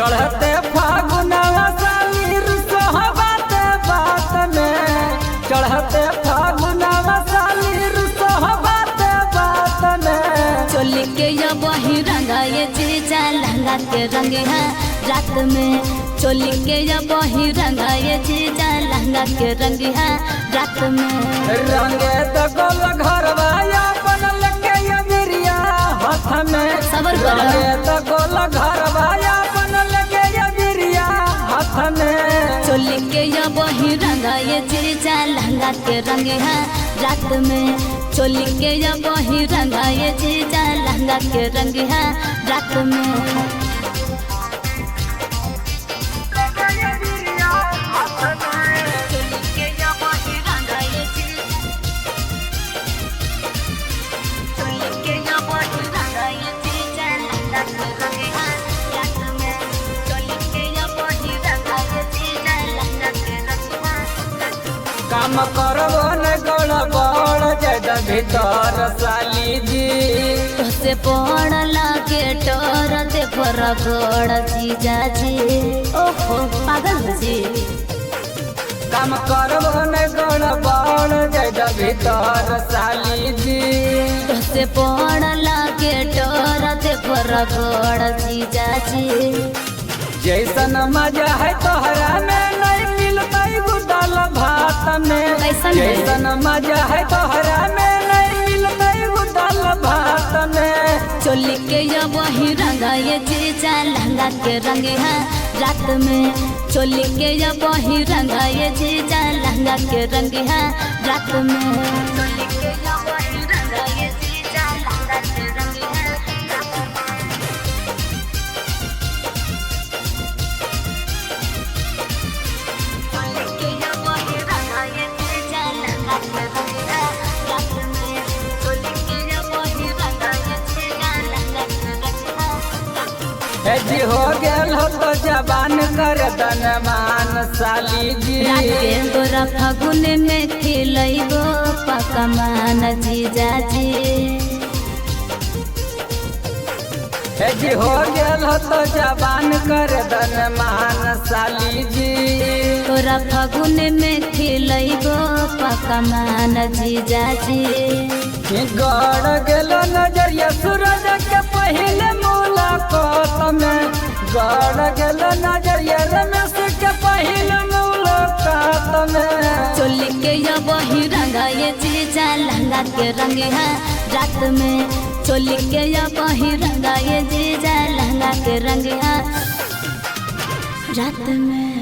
चढ़ते फागुनवा साली रुसहबात बात में, चढ़ते फागुनवा साली रुसहबात बात में। चोली के या बही रंगा ये जीजा लहंगा के रंग है रात में। चोली के या बही रंगा ये जीजा लहंगा के रंग है रात में। रंगे तो गोल घरवा अपन लगे ये बिरिया हाथ में, सबर रंगे तो गोल घरवा अपन लगे ये बिरिया हाथ में। चोली के या बही रंगा ये जीजा लहंगा के रंग है रात में। चोली के या बही रंगा ये जीजा लहंगा के रंग है रात में। काम करबो न गड़बड़ जद भीतर साली जी, तोसे पड़ लागे डर दे बड़ जीजा जी। ओहो पागल जी। काम करबो न गड़बड़ जद भीतर साली जी, तोसे पड़ लागे डर दे बड़ जीजा जी। जैसन मजा है तोहरा में नहीं मिलता गुदाल भात में, जैसन मजा है तोहरा में नहीं मिलता गुदाल भात में। चोली के या वही रंगा ये जीजा लहंगा के रंग है रात में। चोली के या वही रंगा ये जीजा लहंगा के रंग है रात में। जी हो गेल हो तो जबान कर दन मान साली जी, रात के तोरा फागुन में खिलैबो पकमान जीजा जी। जी हो गेल हो तो जबान कर दन मान साली जी, तोरा फागुन में खिलैबो पकमान जीजा जी। गड़ गेल नजरिया सूरज के पहले मुलाकात में, गड़ गेल नजरिया रमेश के पहले मुलाकात में। चोली के या वही रंगा ये जीजा लहंगा के रंग है रात में। चोली के या वही रंगा ये जीजा लहंगा के रंग है रात में।